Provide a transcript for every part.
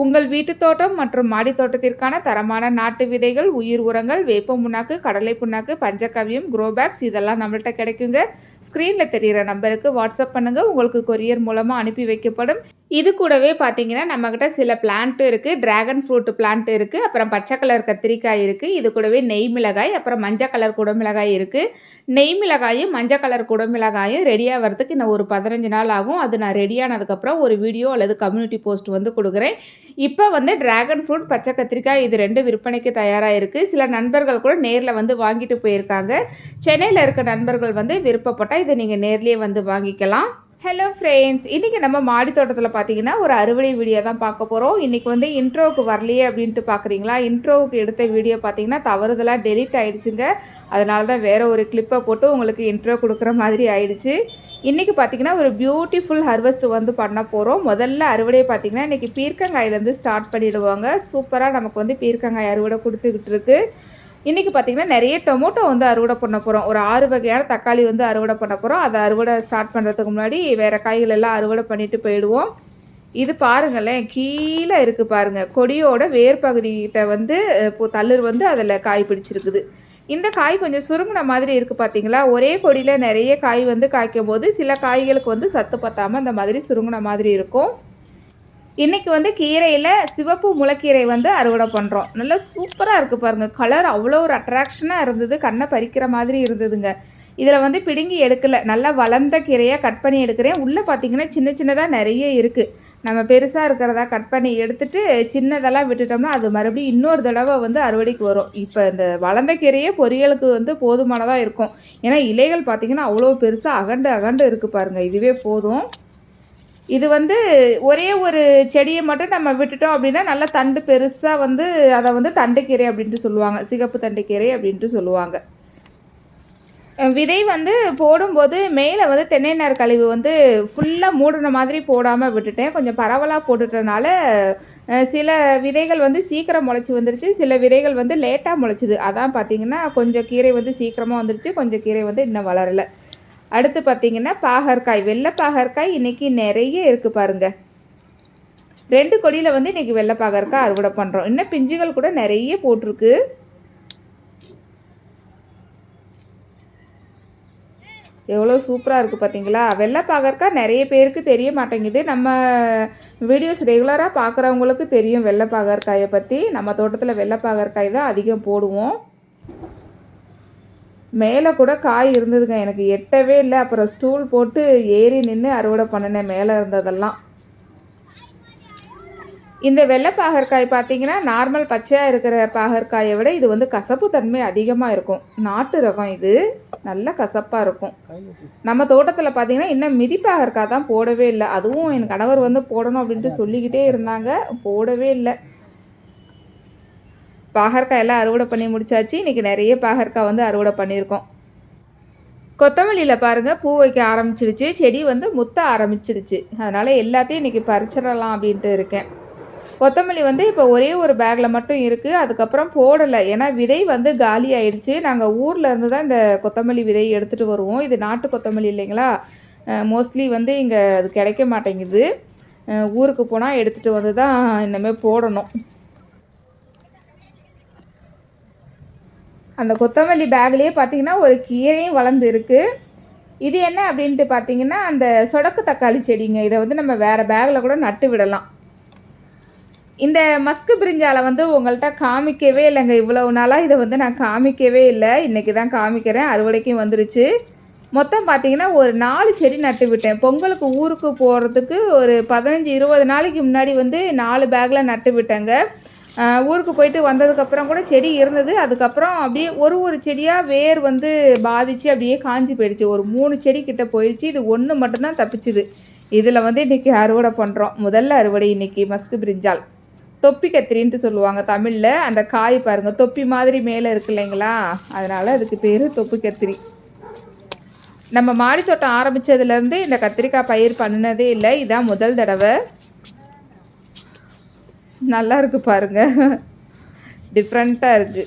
உங்கள் வீட்டு தோட்டம் மற்றும் மாடி தோட்டத்திற்கான தரமான நாட்டு விதைகள், உயிர் உரங்கள், வேப்ப புண்ணாக்கு, கடலை புண்ணாக்கு, பஞ்சகவ்யம், க்ரோ பேக்ஸ் இதெல்லாம் நம்மள்ட்ட கிடைக்குங்க. ஸ்க்ரீனில் தெரிகிற நம்பருக்கு வாட்ஸ்அப் பண்ணுங்கள். உங்களுக்கு கொரியர் மூலமாக அனுப்பி வைக்கப்படும். இது கூடவே பார்த்தீங்கன்னா நம்மக்கிட்ட சில பிளான்ட்டு இருக்குது. ட்ராகன் ஃப்ரூட் பிளான்ட் இருக்குது. அப்புறம் பச்சை கலர் கத்திரிக்காய் இருக்குது. இது கூடவே நெய் மிளகாய், அப்புறம் மஞ்சள் கலர் குடமிளகாய் இருக்குது. நெய் மிளகாயும் மஞ்சள் கலர் குடமிளகாயும் ரெடியாக வரதுக்கு இன்னும் ஒரு 15 நாள் ஆகும். அது நான் ரெடியானதுக்கப்புறம் ஒரு வீடியோ அல்லது கம்யூனிட்டி போஸ்ட் வந்து கொடுக்குறேன். இப்போ வந்து ட்ராகன் ஃப்ரூட், பச்சை கத்திரிக்காய் இது 2 விற்பனைக்கு தயாராக இருக்குது. சில நண்பர்கள் கூட நேரில் வந்து வாங்கிட்டு போயிருக்காங்க. சென்னையில் இருக்க நண்பர்கள் வந்து விருப்பப்பட்டால் இதை நீங்கள் நேர்லேயே வந்து வாங்கிக்கலாம். ஹலோ ஃப்ரெண்ட்ஸ், இன்றைக்கி நம்ம மாடி தோட்டத்தில் பார்த்தீங்கன்னா ஒரு அறுவடை வீடியோ தான் பார்க்க போகிறோம். இன்றைக்கி வந்து இன்ட்ரோவுக்கு வரலையே அப்படின்ட்டு பார்க்குறீங்களா? இன்ட்ரோவுக்கு எடுத்த வீடியோ பார்த்தீங்கன்னா தவறுதலாக டெலிட் ஆகிடுச்சுங்க. அதனால தான் வேறு ஒரு கிளிப்பை போட்டு உங்களுக்கு இன்ட்ரோ கொடுக்குற மாதிரி ஆயிடுச்சு. இன்றைக்கி பார்த்திங்கன்னா ஒரு பியூட்டிஃபுல் ஹார்வெஸ்ட் வந்து பண்ண போகிறோம். முதல்ல அறுவடையை பார்த்திங்கன்னா இன்றைக்கி பீர்க்கங்காயிலேருந்து ஸ்டார்ட் பண்ணிவிடுவாங்க. சூப்பராக நமக்கு வந்து பீர்க்கங்காய் அறுவடை கொடுத்துக்கிட்டு இருக்குது. இன்றைக்கி பார்த்திங்கன்னா நிறைய டொமேட்டோ வந்து அறுவடை பண்ண போகிறோம். ஒரு 6 வகையான தக்காளி வந்து அறுவடை பண்ண போகிறோம். அதை அறுவடை ஸ்டார்ட் பண்ணுறதுக்கு முன்னாடி வேறு காய்கள் எல்லாம் அறுவடை பண்ணிவிட்டு போயிடுவோம். இது பாருங்களேன், கீழே இருக்குது பாருங்கள். கொடியோட வேர் பகுதிகிட்ட வந்து தளிர் வந்து அதில் காய் பிடிச்சிருக்குது. இந்த காய் கொஞ்சம் சுருங்கின மாதிரி இருக்குது பார்த்தீங்களா? ஒரே கொடியில் நிறைய காய் வந்து காய்க்கும் போது சில காய்களுக்கு வந்து சத்து பத்தாமல் அந்த மாதிரி சுருங்கின மாதிரி இருக்கும். இன்றைக்கி வந்து கீரையில் சிவப்பு முளைக்கீரை வந்து அறுவடை பண்ணுறோம். நல்லா சூப்பராக இருக்குது பாருங்கள். கலர் அவ்வளோ ஒரு அட்ராக்ஷனாக இருந்தது. கண்ணை பறிக்கிற மாதிரி இருந்ததுங்க. இதில் வந்து பிடுங்கி எடுக்கலை. நல்லா வளர்ந்த கீரையாக கட் பண்ணி எடுக்கிறேன். உள்ளே பார்த்திங்கன்னா சின்ன சின்னதாக நிறைய இருக்குது. நம்ம பெருசாக இருக்கிறதா கட் பண்ணி எடுத்துகிட்டு சின்னதெல்லாம் விட்டுட்டோம்னா அது மறுபடியும் இன்னொரு தடவை வந்து அறுவடைக்கு வரும். இப்போ இந்த வளர்ந்த கீரையே பொரியலுக்கு வந்து போதுமானதாக இருக்கும். ஏன்னா இலைகள் பார்த்திங்கன்னா அவ்வளோ பெருசாக அகண்டு அகண்டு இருக்குது பாருங்கள். இதுவே போதும். இது வந்து ஒரே ஒரு செடியை மட்டும் நம்ம விட்டுட்டோம் அப்படின்னா நல்லா தண்டு பெருசாக வந்து அதை வந்து தண்டுக்கீரை அப்படின்ட்டு சொல்லுவாங்க. சிகப்பு தண்டுக்கீரை அப்படின்ட்டு சொல்லுவாங்க. விதை வந்து போடும்போது மேலே வந்து தென்னை நார் கழிவு வந்து ஃபுல்லாக மூடின மாதிரி போடாமல் விட்டுட்டேன். கொஞ்சம் பரவலாக போட்டுட்டனால சில விதைகள் வந்து சீக்கிரம் முளைச்சி வந்துருச்சு. சில விதைகள் வந்து லேட்டாக முளைச்சிது. அதான் பார்த்திங்கன்னா கொஞ்சம் கீரை வந்து சீக்கிரமாக வந்துருச்சு, கொஞ்சம் கீரை வந்து இன்னும் வளரலை. அடுத்து பார்த்திங்கன்னா பாகற்காய், வெள்ளை பாகற்காய் இன்றைக்கி நிறைய இருக்குது பாருங்கள். 2 கொடியில் வந்து இன்றைக்கி வெள்ளை பாகற்காய் அறுவடை பண்ணுறோம். இன்னும் பிஞ்சுகள் கூட நிறைய போட்டிருக்கு. எவ்வளோ சூப்பராக இருக்குது பார்த்தீங்களா? வெள்ளை பாகற்காய் நிறைய பேருக்கு தெரிய மாட்டேங்குது. நம்ம வீடியோஸ் ரெகுலராக பார்க்குறவங்களுக்கு தெரியும் வெள்ளை பாகற்காயை பற்றி. நம்ம தோட்டத்தில் வெள்ளை பாகற்காய் தான் அதிகம் போடுவோம். மேலே கூட காய் இருந்ததுங்க, எனக்கு எட்டவே இல்லை. அப்புறம் ஸ்டூல் போட்டு ஏறி நின்று அறுவடை பண்ணினேன் மேலே இருந்ததெல்லாம். இந்த வெள்ளை பாகற்காய் பார்த்திங்கன்னா நார்மல் பச்சையாக இருக்கிற பாகற்காயை விட இது வந்து கசப்பு தன்மை அதிகமாக இருக்கும். நாட்டு ரகம் இது, நல்ல கசப்பாக இருக்கும். நம்ம தோட்டத்தில் பார்த்திங்கன்னா இன்னும் மிதி பாகற்காய் தான் போடவே இல்லை. அதுவும் என் கணவர் வந்து போடணும் அப்படின்ட்டு சொல்லிக்கிட்டே இருந்தாங்க, போடவே இல்லை. பாகற்காய் எல்லாம் அறுவடை பண்ணி முடிச்சாச்சு. இன்றைக்கி நிறைய பாகற்காய் வந்து அறுவடை பண்ணியிருக்கோம். கொத்தமல்லியில் பாருங்கள் பூ வைக்க ஆரம்பிச்சிடுச்சு. செடி வந்து முத்த ஆரம்பிச்சிடுச்சு. அதனால் எல்லாத்தையும் இன்றைக்கி பறிச்சிடலாம் அப்படின்ட்டு இருக்கேன். கொத்தமல்லி வந்து இப்போ ஒரே ஒரு பேக்கில் மட்டும் இருக்குது. அதுக்கப்புறம் போடலை. ஏன்னா விதை வந்து காலி ஆயிடுச்சு. நாங்கள் ஊரில் இருந்து தான் இந்த கொத்தமல்லி விதையை எடுத்துகிட்டு வருவோம். இது நாட்டு கொத்தமல்லி இல்லைங்களா? மோஸ்ட்லி வந்து இங்கே அது கிடைக்க மாட்டேங்குது. ஊருக்கு போனால் எடுத்துகிட்டு வந்து தான் இனிமேல் போடணும். அந்த கொத்தமல்லி பேக்லேயே பார்த்திங்கன்னா ஒரு கீரையும் வளர்ந்து இருக்குது. இது என்ன அப்படின்ட்டு பார்த்திங்கன்னா அந்த சொடக்கு தக்காளி செடிங்க. இதை வந்து நம்ம வேறு பேக்கில் கூட நட்டு விடலாம். இந்த மஸ்கு பிரிஞ்சாலை வந்து உங்கள்கிட்ட காமிக்கவே இல்லைங்க. இவ்வளவு நாளாக இதை வந்து நான் காமிக்கவே இல்லை. இன்றைக்கி தான் காமிக்கிறேன். அறுவடைக்கும் வந்துருச்சு. மொத்தம் பார்த்திங்கன்னா ஒரு 4 செடி நட்டு விட்டேன். பொங்கலுக்கு ஊருக்கு போகிறதுக்கு ஒரு 15-20 நாளைக்கு முன்னாடி வந்து 4 பேக்கில் நட்டு விட்டேங்க. ஊருக்கு போயிட்டு வந்ததுக்கப்புறம் கூட செடி இருந்தது. அதுக்கப்புறம் அப்படியே ஒரு செடியாக வேர் வந்து பாதித்து அப்படியே காஞ்சி போயிடுச்சு. ஒரு 3 செடி கிட்ட போயிடுச்சு. இது 1 மட்டும்தான் தப்பிச்சுது. இதில் வந்து இன்றைக்கி அறுவடை பண்ணுறோம். முதல்ல அறுவடை இன்றைக்கி மஸ்கு பிரிஞ்சால். தொப்பி கத்திரின்ட்டு சொல்லுவாங்க தமிழில். அந்த காய் பாருங்கள், தொப்பி மாதிரி மேலே இருக்கு இல்லைங்களா? அதனால் அதுக்கு பேர் தொப்பி கத்திரி. நம்ம மாடி தோட்டம் ஆரம்பித்ததுலேருந்து இந்த கத்திரிக்காய் பயிர் பண்ணினதே இல்லை. இதான் முதல் தடவை. நல்லா இருக்குது பாருங்கள், டிஃப்ரெண்ட்டாக இருக்குது.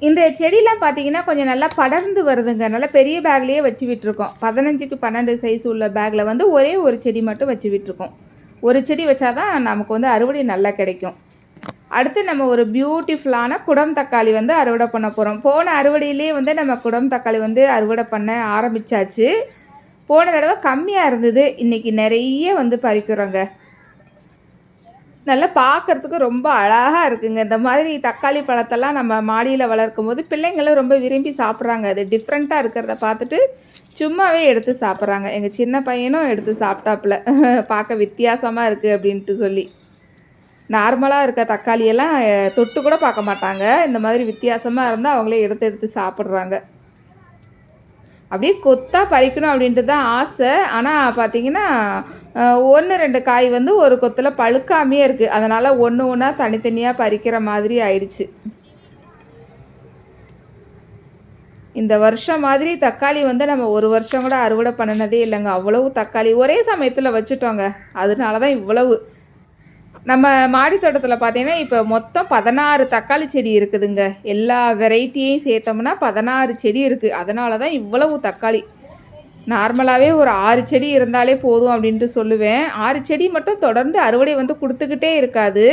இந்த செடிலாம் பார்த்தீங்கன்னா கொஞ்சம் நல்லா படர்ந்து வருதுங்க. நல்லா பெரிய பேக்லேயே வச்சு விட்டுருக்கோம். 15க்கு 12 சைஸ் உள்ள பேக்கில் வந்து ஒரே ஒரு செடி மட்டும் வச்சு விட்டுருக்கோம். ஒரு செடி வச்சா தான் நமக்கு வந்து அறுவடை நல்லா கிடைக்கும். அடுத்து நம்ம ஒரு பியூட்டிஃபுல்லான குடம் தக்காளி வந்து அறுவடை பண்ண போகிறோம். போன அறுவடையிலே வந்து நம்ம குடம் தக்காளி வந்து அறுவடை பண்ண ஆரம்பித்தாச்சு. போன தடவை கம்மியாக இருந்தது, இன்றைக்கி நிறைய வந்து பறிக்கிறோங்க. நல்லா பார்க்குறதுக்கு ரொம்ப அழகாக இருக்குங்க. இந்த மாதிரி தக்காளி பழத்தெல்லாம் நம்ம மாடியில் வளர்க்கும் போது பிள்ளைங்களும் ரொம்ப விரும்பி சாப்பிட்றாங்க. அது டிஃப்ரெண்ட்டாக இருக்கிறத பார்த்துட்டு சும்மாவே எடுத்து சாப்பிட்றாங்க. எங்கள் சின்ன பையனும் எடுத்து சாப்பிட்டாப்புல பார்க்க வித்தியாசமாக இருக்குது அப்படின்ட்டு சொல்லி. நார்மலாக இருக்க தக்காளியெல்லாம் தொட்டு கூட பார்க்க மாட்டாங்க. இந்த மாதிரி வித்தியாசமாக இருந்தால் அவங்களே எடுத்து எடுத்து சாப்பிட்றாங்க. அப்படியே கொத்தாக பறிக்கணும் அப்படின்ட்டு தான் ஆசை. ஆனால் பார்த்திங்கன்னா 1-2 காய் வந்து ஒரு கொத்தில் பழுக்காமையே இருக்குது. அதனால் ஒன்று ஒன்றா தனித்தனியாக பறிக்கிற மாதிரி ஆயிடுச்சு. இந்த வருஷம் மாதிரி தக்காளி வந்து நம்ம ஒரு வருஷம் கூட அறுவடை பண்ணினதே இல்லைங்க. அவ்வளவு தக்காளி ஒரே சமயத்தில் வச்சுட்டோங்க. அதனால தான் இவ்வளவு. நம்ம மாடி தோட்டத்தில் பார்த்தீங்கன்னா இப்போ மொத்தம் 16 தக்காளி செடி இருக்குதுங்க. எல்லா வெரைட்டியையும் சேர்த்தோம்னா 16 செடி இருக்குது. அதனால தான் இவ்வளவு தக்காளி. நார்மலாகவே ஒரு 6 செடி இருந்தாலே போதும் அப்படின்ட்டு சொல்லுவேன். 6 செடி மட்டும் தொடர்ந்து அறுவடை வந்து கொடுத்துக்கிட்டே இருக்காது.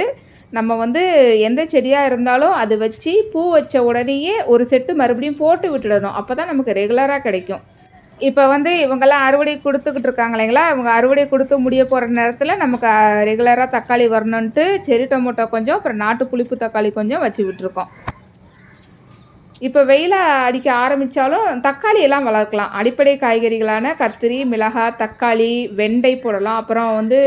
நம்ம வந்து எந்த செடியாக இருந்தாலும் அது வச்சு பூ வச்ச உடனேயே ஒரு செட்டு மறுபடியும் போட்டு விட்டுடணும். அப்போ தான் நமக்கு ரெகுலராக கிடைக்கும். இப்போ வந்து இவங்கெல்லாம் அறுவடை கொடுத்துக்கிட்டு இருக்காங்க இல்லைங்களா, இவங்க அறுவடை கொடுத்து முடிய போகிற நேரத்தில் நமக்கு ரெகுலராக தக்காளி வரணுன்ட்டு செரி டொமேட்டோ கொஞ்சம், அப்புறம் நாட்டு புளிப்பு தக்காளி கொஞ்சம் வச்சு விட்டுருக்கோம். இப்போ வெயில அடிக்க ஆரம்பித்தாலும் தக்காளி எல்லாம் வளர்க்கலாம். அடிப்படை காய்கறிகளான கத்திரி, மிளகாய், தக்காளி, வெண்டை போடலாம். அப்புறம் வந்து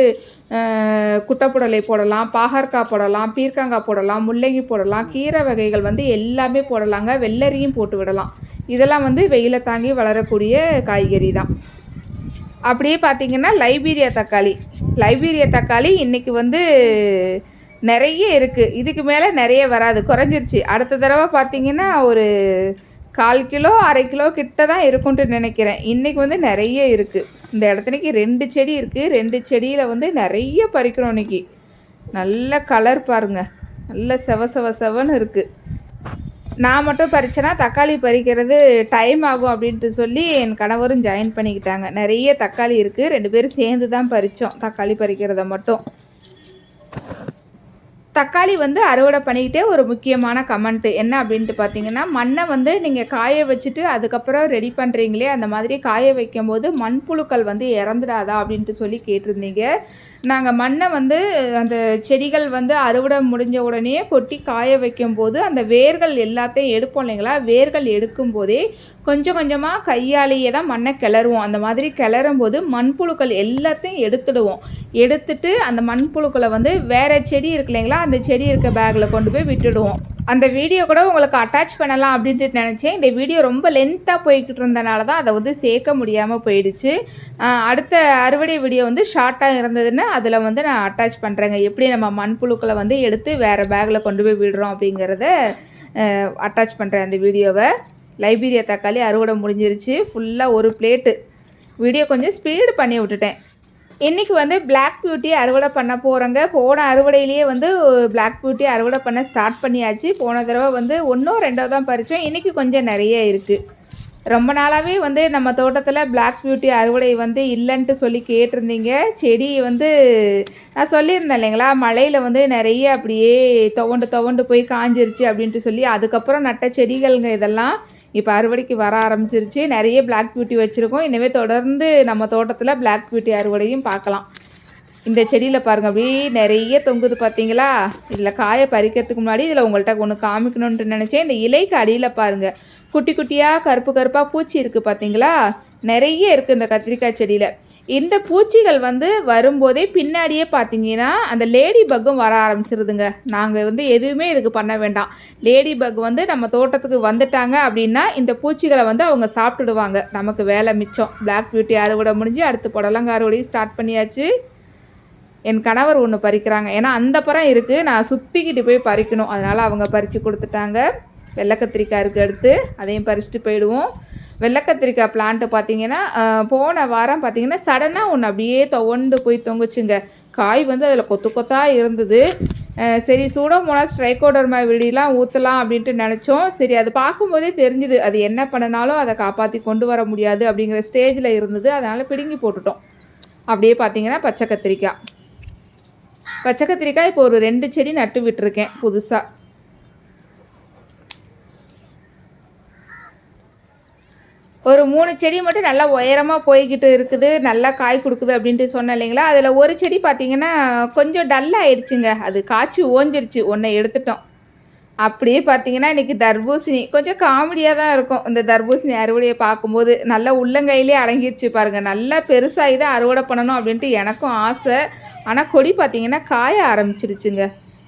குட்டைப்புடலை போடலாம், பாகற்காய் போடலாம், பீர்க்கங்காய் போடலாம், முள்ளங்கி போடலாம். கீரை வகைகள் வந்து எல்லாமே போடலாங்க. வெள்ளரியும் போட்டு விடலாம். இதெல்லாம் வந்து வெயிலை தாங்கி வளரக்கூடிய காய்கறி தான். அப்படியே பார்த்திங்கன்னா லைபீரியா தக்காளி இன்றைக்கி வந்து நிறைய இருக்குது. இதுக்கு மேலே நிறைய வராது, குறைஞ்சிருச்சு. அடுத்த தடவை பார்த்திங்கன்னா ஒரு 1/4 கிலோ 1/2 கிலோ கிட்ட தான் இருக்குன்ட்டு நினைக்கிறேன். இன்றைக்கி வந்து நிறைய இருக்குது. இந்த இடத்துலைக்கு 2 செடி இருக்குது. 2 செடியில் வந்து நிறைய பறிக்கிறோம் இன்றைக்கி. நல்ல கலர் பாருங்கள், நல்ல செவன்னு இருக்குது. நான் மட்டும் பறிச்சேன்னா தக்காளி பறிக்கிறது டைம் ஆகும் அப்படின்ட்டு சொல்லி என் கணவரும் ஜாயின் பண்ணிக்கிட்டாங்க. நிறைய தக்காளி இருக்குது. 2 பேரும் சேர்ந்து தான் பறித்தோம் தக்காளி பறிக்கிறத மட்டும். தக்காளி வந்து அறுவடை பண்ணிக்கிட்டே ஒரு முக்கியமான கமெண்ட்டு என்ன அப்படின்ட்டு பார்த்தீங்கன்னா, மண்ணை வந்து நீங்கள் காய வச்சுட்டு அதுக்கப்புறம் ரெடி பண்ணுறீங்களே, அந்த மாதிரி காய வைக்கும்போது மண்புழுக்கள் வந்து இறந்துடாதா அப்படின்ட்டு சொல்லி கேட்டிருந்தீங்க. நாங்கள் மண்ணை வந்து அந்த செடிகள் வந்து அறுவடை முடிஞ்ச உடனே கொட்டி காய வைக்கும்போது அந்த வேர்கள் எல்லாத்தையும் எடுப்போம் இல்லைங்களா, வேர்கள் எடுக்கும்போதே கொஞ்சம் கொஞ்சமாக கையாலேயே தான் மண்ணை கிளறுவோம். அந்த மாதிரி கிளறும் போது மண்புழுக்கள் எல்லாத்தையும் எடுத்துட்டு அந்த மண்புழுக்களை வந்து வேறு செடி இருக்கு இல்லைங்களா, அந்த செடி இருக்க பேக்கில் கொண்டு போய் விட்டுடுவோம். அந்த வீடியோ கூட உங்களுக்கு அட்டாச் பண்ணலாம் அப்படின்ட்டு நினச்சேன். இந்த வீடியோ ரொம்ப லென்த்தாக போய்கிட்டு இருந்தனால தான் அதை வந்து சேர்க்க முடியாமல் போயிடுச்சு. அடுத்த அறுவடை வீடியோ வந்து ஷார்ட்டாக இருந்ததுன்னு அதில் வந்து நான் அட்டாச் பண்ணுறேங்க. எப்படி நம்ம மண்புழுக்களை வந்து எடுத்து வேறு பேக்கில் கொண்டு போய் விடுறோம் அப்படிங்கிறத அட்டாச் பண்ணுறேன் அந்த வீடியோவை. லைபீரியா தக்காளி அறுவடை முடிஞ்சிருச்சு. ஃபுல்லாக ஒரு பிளேட்டு. வீடியோ கொஞ்சம் ஸ்பீடு பண்ணி விட்டுட்டேன். இன்றைக்கி வந்து பிளாக் பியூட்டி அறுவடை பண்ண போகிறோங்க. போன அறுவடையிலேயே வந்து பிளாக் பியூட்டி அறுவடை பண்ண ஸ்டார்ட் பண்ணியாச்சு. போன தடவை வந்து 1ஓ 2ஓ தான் பறித்தோம். இன்றைக்கி கொஞ்சம் நிறைய இருக்குது. ரொம்ப நாளாகவே வந்து நம்ம தோட்டத்தில் பிளாக் பியூட்டி அறுவடை வந்து இல்லைன்ட்டு சொல்லி கேட்டிருந்தீங்க. செடி வந்து நான் சொல்லியிருந்தேன் இல்லைங்களா, மழையில் வந்து நிறைய அப்படியே துவண்டு போய் காஞ்சிருச்சு அப்படின்ட்டு சொல்லி, அதுக்கப்புறம் நட்ட செடிகள்ங்க இதெல்லாம் இப்போ அறுவடைக்கு வர ஆரம்பிச்சிருச்சு. நிறைய பிளாக் பியூட்டி வச்சுருக்கோம். இனிமேல் தொடர்ந்து நம்ம தோட்டத்தில் பிளாக் பியூட்டி அறுவடையும் பார்க்கலாம். இந்த செடியில் பாருங்கள், அப்படியே நிறைய தொங்குது பார்த்தீங்களா. இதில் காயை பறிக்கிறதுக்கு முன்னாடி இதில் உங்கள்கிட்ட ஒன்று காமிக்கணுன்ட்டு நினச்சேன். இந்த இலைக்கு அடியில் பாருங்கள், குட்டி குட்டியாக கருப்பாக பூச்சி இருக்குது பார்த்தீங்களா, நிறைய இருக்குது இந்த கத்திரிக்காய் செடியில். இந்த பூச்சிகள் வந்து வரும்போதே பின்னாடியே பார்த்தீங்கன்னா அந்த லேடி பக்கும் வர ஆரம்பிச்சிருதுங்க. நாங்கள் வந்து எதுவுமே இதுக்கு பண்ண வேண்டாம். லேடி பக் வந்து நம்ம தோட்டத்துக்கு வந்துட்டாங்க அப்படின்னா இந்த பூச்சிகளை வந்து அவங்க சாப்பிட்டுடுவாங்க. நமக்கு வேலை மிச்சம். பிளாக் பியூட்டி அறுவடை முடிஞ்சு அடுத்து புடலங்காய் அறுவடையும் ஸ்டார்ட் பண்ணியாச்சு. என் கணவர் ஒன்று பறிக்கிறாங்க. ஏன்னா அந்த பழம் இருக்குது, நான் சுற்றிக்கிட்டு போய் பறிக்கணும். அதனால் அவங்க பறித்து கொடுத்துட்டாங்க. வெள்ளை கத்திரிக்காய் இருக்குது, அடுத்து அதையும் பறிச்சுட்டு போயிடுவோம். வெள்ளை கத்திரிக்காய் பிளான்ட்டு பார்த்தீங்கன்னா போன வாரம் பார்த்தீங்கன்னா சடனாக ஒன்று அப்படியே துவண்டு போய் தொங்குச்சுங்க. காய் வந்து அதில் கொத்தாக இருந்தது. சரி சூடோமோனாஸ் ட்ரைகோடர்மா விரிடிலாம் ஊற்றலாம் அப்படின்ட்டு நினச்சோம். சரி அது பார்க்கும்போதே தெரிஞ்சுது அது என்ன பண்ணினாலும் அதை காப்பாற்றி கொண்டு வர முடியாது அப்படிங்கிற ஸ்டேஜில் இருந்தது. அதனால் பிடுங்கி போட்டுட்டோம். அப்படியே பார்த்தீங்கன்னா பச்சை கத்திரிக்காய் இப்போ ஒரு 2 செடி நட்டு விட்டுருக்கேன் புதுசாக. ஒரு 3 செடி மட்டும் நல்லா உயரமாக போய்கிட்டு இருக்குது, நல்லா காய் கொடுக்குது அப்படின்ட்டு சொன்னேன் இல்லைங்களா. அதில் ஒரு செடி பார்த்திங்கன்னா கொஞ்சம் டல்லாகிடுச்சுங்க. அது காய்ச்சி ஓஞ்சிருச்சு, ஒன்றை எடுத்துட்டோம். அப்படியே பார்த்தீங்கன்னா இன்றைக்கி தர்பூசணி கொஞ்சம் காமெடியாக தான் இருக்கும். இந்த தர்பூசணி அறுவடையை பார்க்கும்போது நல்லா உள்ளங்கையிலே அடங்கிடுச்சு பாருங்கள். நல்லா பெருசாகி தான் அறுவடை பண்ணணும் அப்படின்ட்டு எனக்கும் ஆசை. ஆனால் கொடி பார்த்திங்கன்னா காய ஆரம்பிச்சிருச்சுங்க.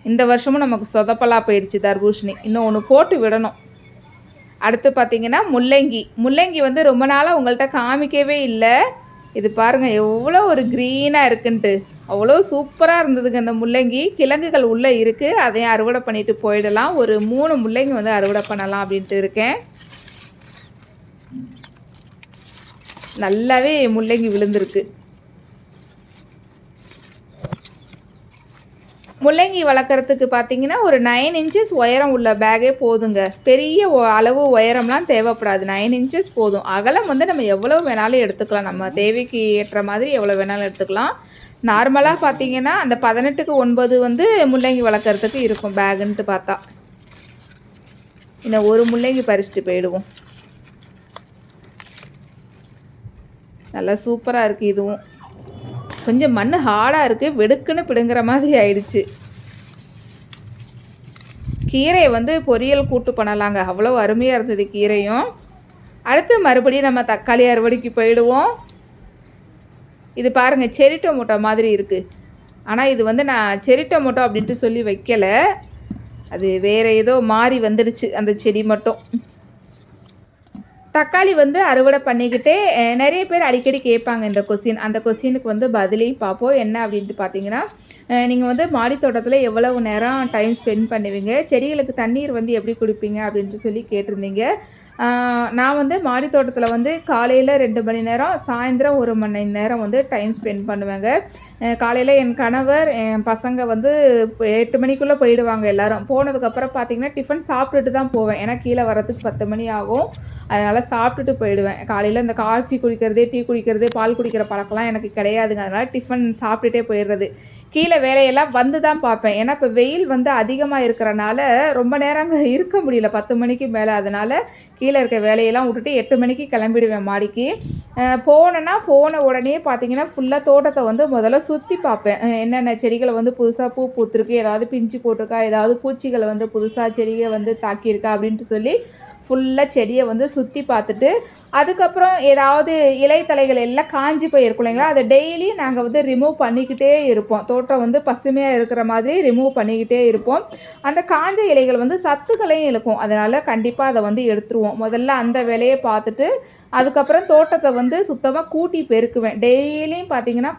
இந்த வருஷமும் நமக்கு சொதப்பலாக போயிடுச்சு தர்பூசணி. இன்னும் ஒன்று போட்டு விடணும். அடுத்து பார்த்திங்கன்னா முள்ளங்கி வந்து ரொம்ப நாளாக உங்கள்கிட்ட காமிக்கவே இல்லை. இது பாருங்கள் எவ்வளோ ஒரு க்ரீனாக இருக்குன்ட்டு. அவ்வளோ சூப்பராக இருந்ததுங்க இந்த முள்ளங்கி. கிழங்குகள் உள்ளே இருக்குது, அதையும் அறுவடை பண்ணிவிட்டு போயிடலாம். ஒரு 3 முள்ளங்கி வந்து அறுவடை பண்ணலாம் அப்படின்ட்டு இருக்கேன். நல்லாவே முள்ளங்கி விழுந்திருக்கு. முள்ளங்கி வளர்க்குறதுக்கு பார்த்தீங்கன்னா ஒரு 9 இன்ச்சஸ் உயரம் உள்ள பேக்கே போதுங்க. பெரிய அளவு உயரம்லாம் தேவைப்படாது. 9 இன்ச்சஸ் போதும். அகலம் வந்து நம்ம எவ்வளோ வேணாலும் எடுத்துக்கலாம். நம்ம தேவைக்கு ஏற்ற மாதிரி எவ்வளோ வேணாலும் எடுத்துக்கலாம். நார்மலாக பார்த்தீங்கன்னா அந்த 18க்கு 9 வந்து முள்ளங்கி வளர்க்குறதுக்கு இருக்கும் பேக்குன்ட்டு பார்த்தா. இன்னும் ஒரு முள்ளங்கி பறிச்சுட்டு போயிடுவோம். நல்லா சூப்பராக இருக்குது. இதுவும் கொஞ்சம் மண் ஹார்டாக இருக்குது, வெடுக்குன்னு பிடுங்குற மாதிரி ஆயிடுச்சு. கீரையை வந்து பொரியல் கூட்டு பண்ணலாங்க, அவ்வளோ அருமையாக இருந்தது கீரையும். அடுத்து மறுபடியும் நம்ம தக்காளி அறுவடைக்கு போயிடுவோம். இது பாருங்கள் செரி டொமேட்டோ மாதிரி இருக்குது. ஆனால் இது வந்து நான் செரி டொமேட்டோ அப்படின்ட்டு சொல்லி வைக்கலை, அது வேறு ஏதோ மாறி வந்துடுச்சு அந்த செடி மட்டும். தக்காளி வந்து அறுவடை பண்ணிக்கிட்டே நிறைய பேர் அடிக்கடி கேட்பாங்க இந்த கொஸ்டின். அந்த கொஸ்டினுக்கு வந்து பதிலையும் பார்ப்போம். என்ன அப்படின்ட்டு பார்த்தீங்கன்னா, நீங்கள் வந்து மாடி தோட்டத்தில் எவ்வளவு நேரம் டைம் ஸ்பெண்ட் பண்ணுவீங்க, செடிகளுக்கு தண்ணீர் வந்து எப்படி குடிப்பீங்க அப்படின்ட்டு சொல்லி கேட்டிருந்தீங்க. நான் வந்து மாடி தோட்டத்தில் வந்து காலையில் 2 மணி நேரம், சாயந்தரம் 1 மணி நேரம் வந்து டைம் ஸ்பெண்ட் பண்ணுவேங்க. காலையில் என் கணவர் என் பசங்க வந்து 8 மணிக்குள்ளே போயிடுவாங்க எல்லோரும். போனதுக்கப்புறம் பார்த்திங்கன்னா டிஃபன் சாப்பிட்டுட்டு தான் போவேன். ஏன்னா கீழே வரத்துக்கு 10 மணி ஆகும். அதனால் சாப்பிட்டுட்டு போயிடுவேன். காலையில் இந்த காஃபி குடிக்கிறது, டீ குடிக்கிறது, பால் குடிக்கிற பழக்கம்லாம் எனக்கு கிடையாதுங்க. அதனால் டிஃபன் சாப்பிட்டுட்டே போயிடுறது. கீழே வேலையெல்லாம் வந்து தான் பார்ப்பேன். ஏன்னா இப்போ வெயில் வந்து அதிகமாக இருக்கிறனால ரொம்ப நேரம் இருக்க முடியல 10 மணிக்கு மேலே. அதனால் கீழே இருக்க வேலையெல்லாம் விட்டுட்டு 8 மணிக்கு கிளம்பிடுவேன் மாடிக்கு. போன உடனே பார்த்தீங்கன்னா ஃபுல்லாக தோட்டத்தை வந்து முதல்ல சுற்றி பார்ப்பேன். என்னென்ன செடிகளை வந்து புதுசாக பூ பூத்துருக்கு, ஏதாவது பிஞ்சு போட்டிருக்கா, ஏதாவது பூச்சிகளை வந்து புதுசாக செடியை வந்து தாக்கியிருக்கா அப்படின்ட்டு சொல்லி ஃபுல்லாக செடியை வந்து சுற்றி பார்த்துட்டு, அதுக்கப்புறம் ஏதாவது இலைத்தலைகள் எல்லாம் காஞ்சி போயிருக்கும் இல்லைங்களா, அதை டெய்லி நாங்கள் வந்து ரிமூவ் பண்ணிக்கிட்டே இருப்போம். தோட்டம் வந்து பசுமையாக இருக்கிற மாதிரி ரிமூவ் பண்ணிக்கிட்டே இருப்போம். அந்த காஞ்ச இலைகள் வந்து சத்துக்களையும் இழுக்கும். அதனால் கண்டிப்பாக அதை வந்து எடுத்துருவோம். முதல்ல அந்த வேலையை பார்த்துட்டு அதுக்கப்புறம் தோட்டத்தை வந்து சுத்தமாக கூட்டி பெருக்குவேன். டெய்லியும் பார்த்திங்கன்னா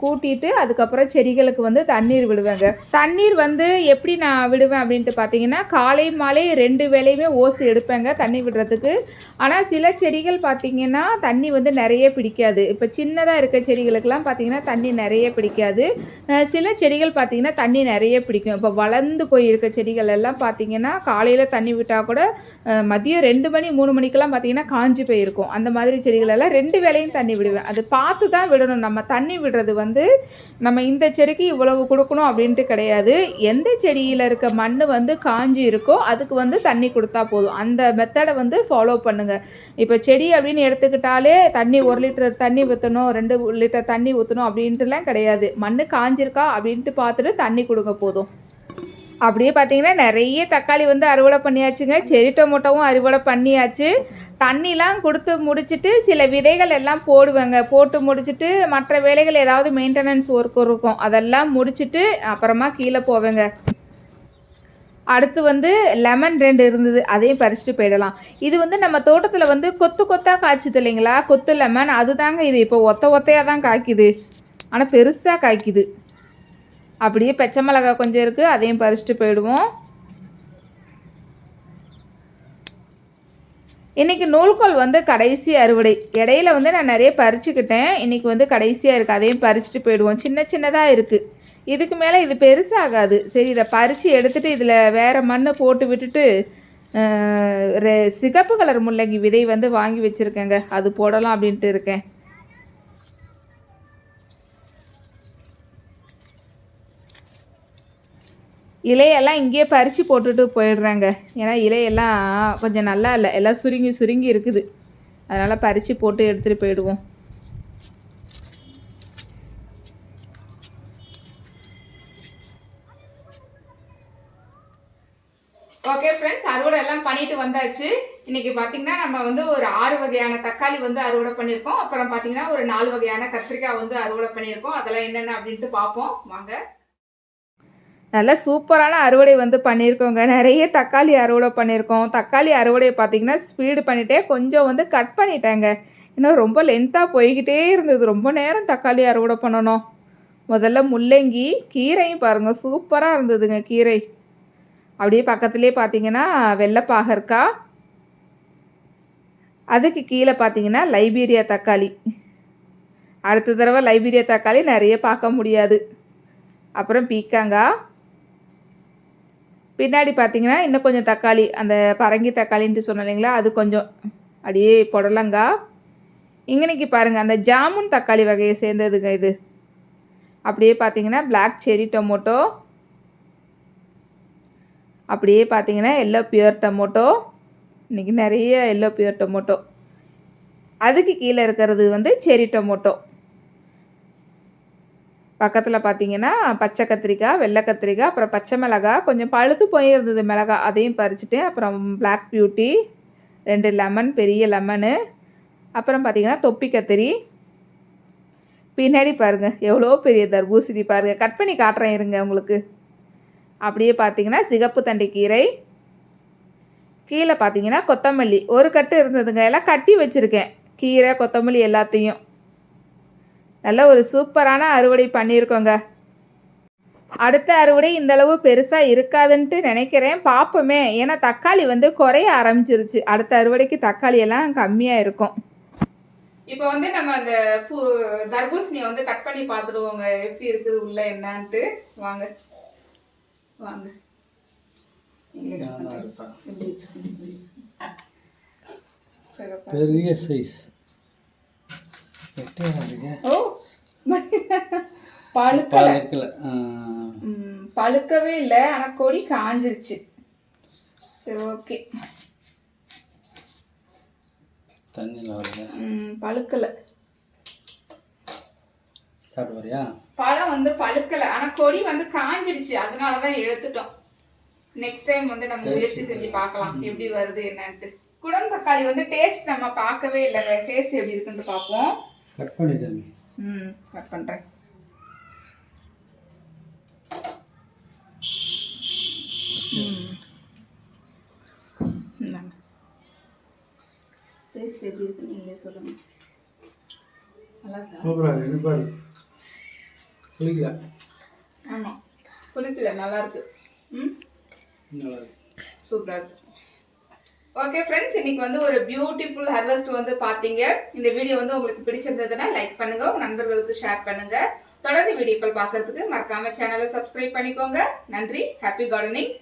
கூட்டிட்டு அதுக்கப்புறம் செடிகளுக்கு வந்து தண்ணீர் விடுவேங்க. தண்ணீர் வந்து எப்படி நான் விடுவேன் அப்படின்ட்டு பார்த்தீங்கன்னா, காலை மாலை 2 வேளையுமே ஓசு எடுப்பேங்க தண்ணி விடுறதுக்கு. ஆனால் சில செடிகள் பார்த்திங்கன்னா தண்ணி வந்து நிறைய பிடிக்காது. இப்போ சின்னதாக இருக்க செடிகளுக்கெல்லாம் பார்த்திங்கன்னா தண்ணி நிறைய பிடிக்காது. சில செடிகள் பார்த்திங்கன்னா தண்ணி நிறைய பிடிக்கும். இப்போ வளர்ந்து போயிருக்க செடிகள் எல்லாம் பார்த்திங்கன்னா காலையில் தண்ணி விட்டால் கூட மதியம் 2 மணி 3 மணிக்கெல்லாம் பார்த்திங்கன்னா காஞ்சி போயிருக்கும். அந்த மாதிரி செடிகளெல்லாம் 2 வேளையும் தண்ணி விடுவேன். அது பார்த்து தான் விடணும். நம்ம தண்ணி விடுறது வந்து நம்ம இந்த செடிக்கு இவ்வளவு கொடுக்கணும் அப்படின்ட்டு கிடையாது. எந்த செடியில் இருக்க மண் வந்து காஞ்சி இருக்கோ அதுக்கு வந்து தண்ணி கொடுத்தா போதும். அந்த மெத்தடை வந்து ஃபாலோ பண்ணுங்கள். இப்போ செடி அப்படின்னு எடுத்துக்கிட்டாலே தண்ணி 1 லிட்டர் தண்ணி ஊற்றணும், 2 லிட்டர் தண்ணி ஊற்றணும் அப்படின்ட்டுலாம் கிடையாது. மண் காஞ்சிருக்கா அப்படின்ட்டு பார்த்துட்டு தண்ணி கொடுங்க போதும். அப்படியே பார்த்தீங்கன்னா நிறைய தக்காளி வந்து அறுவடை பண்ணியாச்சுங்க. செரி டொமேட்டோவும் அறுவடை பண்ணியாச்சு. தண்ணிலாம் கொடுத்து முடிச்சுட்டு சில விதைகள் எல்லாம் போடுவேங்க. போட்டு முடிச்சுட்டு மற்ற வேலைகள் ஏதாவது மெயின்டெனன்ஸ் ஒர்க் இருக்கும், அதெல்லாம் முடிச்சுட்டு அப்புறமா கீழே போவேங்க. அடுத்து வந்து லெமன் 2 இருந்தது, அதையும் பறிச்சுட்டு போயிடலாம். இது வந்து நம்ம தோட்டத்தில் வந்து கொத்து கொத்தாக காய்ச்சுது இல்லைங்களா, கொத்து லெமன். அதுதாங்க இது இப்போ ஒத்தையாக தான் காய்க்குது, ஆனால் பெருசாக காய்க்குது. அப்படியே பச்சை மிளகாய் கொஞ்சம் இருக்குது, அதையும் பறிச்சுட்டு போயிடுவோம். இன்றைக்கி நூல்கோல் வந்து கடைசி அறுவடை. இடையில வந்து நான் நிறைய பறிச்சுக்கிட்டேன். இன்றைக்கி வந்து கடைசியாக இருக்குது. அதையும் பறிச்சுட்டு போயிடுவோம். சின்ன சின்னதாக இருக்குது. இதுக்கு மேலே இது பெருசாகாது. சரி, இதை பறித்து எடுத்துகிட்டு இதில் வேறு மண் போட்டு விட்டுட்டு சிகப்பு கலர் முள்ளங்கி விதை வந்து வாங்கி வச்சுருக்கேங்க. அது போடலாம் அப்படின்ட்டு இருக்கேன். இலையெல்லாம் இங்கேயே பறித்து போட்டுட்டு போயிடுறாங்க. ஏன்னா இலையெல்லாம் கொஞ்சம் நல்லா இல்லை, எல்லாம் சுருங்கி சுருங்கி இருக்குது. அதனால் பறித்து போட்டு எடுத்துகிட்டு போயிடுவோம். ஓகே ஃப்ரெண்ட்ஸ், அறுவடை எல்லாம் பண்ணிட்டு வந்தாச்சு. இன்றைக்கி பார்த்திங்கன்னா நம்ம வந்து ஒரு 6 வகையான தக்காளி வந்து அறுவடை பண்ணியிருக்கோம். அப்புறம் பார்த்திங்கன்னா ஒரு 4 வகையான கத்திரிக்காய் வந்து அறுவடை பண்ணியிருக்கோம். அதெல்லாம் என்னென்ன அப்படின்ட்டு பார்ப்போம் வாங்க. நல்லா சூப்பரான அறுவடை வந்து பண்ணியிருக்கோங்க. நிறைய தக்காளி அறுவடை பண்ணியிருக்கோம். தக்காளி அறுவடையை பார்த்திங்கன்னா ஸ்பீடு பண்ணிகிட்டே கொஞ்சம் வந்து கட் பண்ணிட்டேங்க. இன்னும் ரொம்ப லென்த்தாக போய்கிட்டே இருந்தது. ரொம்ப நேரம் தக்காளி அறுவடை பண்ணணும். முதல்ல முள்ளங்கி, கீரையும் பாருங்கள் சூப்பராக இருந்ததுங்க. கீரை அப்படியே பக்கத்துலேயே பார்த்திங்கன்னா வெள்ளைப்பாகற்காய், அதுக்கு கீழே பார்த்திங்கன்னா லைபீரியா தக்காளி. அடுத்த தடவை லைபீரியா தக்காளி நிறைய பார்க்க முடியாது. அப்புறம் பீக்கங்காய், பின்னாடி பார்த்திங்கன்னா இன்னும் கொஞ்சம் தக்காளி, அந்த பரங்கி தக்காளின்ட்டு சொன்னேன் இல்லைங்களா, அது கொஞ்சம் அப்படியே புடலங்காய். இங்கனைக்கு பாருங்கள் அந்த ஜாமுன் தக்காளி வகையை சேர்ந்ததுங்க இது. அப்படியே பார்த்திங்கன்னா பிளாக் செரி டொமோட்டோ, அப்படியே பார்த்திங்கன்னா எல்லோ பியூர் டொமோட்டோ. இன்றைக்கி நிறைய எல்லோ பியூர் டொமோட்டோ. அதுக்கு கீழே இருக்கிறது வந்து செரி டொமோட்டோ. பக்கத்தில் பார்த்திங்கன்னா பச்சை கத்திரிக்காய், வெள்ளை கத்திரிக்காய், அப்புறம் பச்சை மிளகாய், கொஞ்சம் பழுத்து போயிருந்தது மிளகாய், அதையும் பறிச்சுட்டேன். அப்புறம் பிளாக் பியூட்டி, 2 லெமன், பெரிய லெமனு, அப்புறம் பார்த்திங்கன்னா தொப்பி கத்திரி. பின்னாடி பாருங்கள் எவ்வளோ பெரிய தர்பூசணி பாருங்கள். கட் பண்ணி காட்டுறேன் இருங்க உங்களுக்கு. அப்படியே பார்த்திங்கன்னா சிகப்பு தண்டைக்கீரை. கீழே பார்த்திங்கன்னா கொத்தமல்லி ஒரு கட்டு இருந்ததுங்க. எல்லாம் கட்டி வச்சுருக்கேன், கீரை கொத்தமல்லி எல்லாத்தையும். நல்ல ஒரு சூப்பரான அறுவடை பண்ணியிருக்கோங்க. அடுத்த அறுவடை இந்தளவு பெருசாக இருக்காதுன்ட்டு நினைக்கிறேன். பார்ப்போமே. ஏன்னா தக்காளி வந்து குறைய ஆரம்பிச்சிருச்சு. அடுத்த அறுவடைக்கு தக்காளி எல்லாம் கம்மியாக இருக்கும். இப்போ வந்து நம்ம அந்த தர்பூசணியை வந்து கட் பண்ணி பார்த்துடுவோங்க, எப்படி இருக்குது உள்ள என்னான்ட்டு. வாங்க வாங்க. பெரிய சைஸ். ஓ பழுக்கவே இல்லை, ஆனால் கொடி காஞ்சிருச்சு. சரி ஓகே. தண்ணியில் வருது. பழுக்கலை. காட்டுவாரியா? பழம் வந்து பழுக்கலை, ஆனால் கொடி வந்து காஞ்சிடுச்சு. அதனால தான் எடுத்துட்டோம். நெக்ஸ்ட் டைம் வந்து நம்ம முயற்சி செஞ்சு பார்க்கலாம் எப்படி வருது என்னன்ட்டு. குடம் தக்காளி வந்து டேஸ்ட் நம்ம பார்க்கவே இல்லைங்க. டேஸ்ட் எப்படி இருக்குன்னு பார்ப்போம். கட் பண்ணிடுங்க. கட் பண்ணுறேன். டேஸ்ட் எப்படி இருக்குன்னு நீங்களே சொல்லுங்கள். நல்லா இருக்கா? புளிக்கல. ஆமாம் புளிக்கல, நல்லாயிருக்கு. நல்லா இருக்கு, சூப்பராக இருக்கு. ஓகே ஃப்ரெண்ட்ஸ், இன்னைக்கு வந்து ஒரு பியூட்டிஃபுல் ஹார்வெஸ்ட் வந்து பார்த்தீங்க. இந்த வீடியோ வந்து உங்களுக்கு பிடிச்சிருந்ததுன்னா லைக் பண்ணுங்க, உங்க நண்பர்களுக்கு ஷேர் பண்ணுங்க. தொடர்ந்து வீடியோக்கள் பார்க்கறதுக்கு மறக்காம சேனலை சப்ஸ்கிரைப் பண்ணிக்கோங்க. நன்றி. Happy gardening.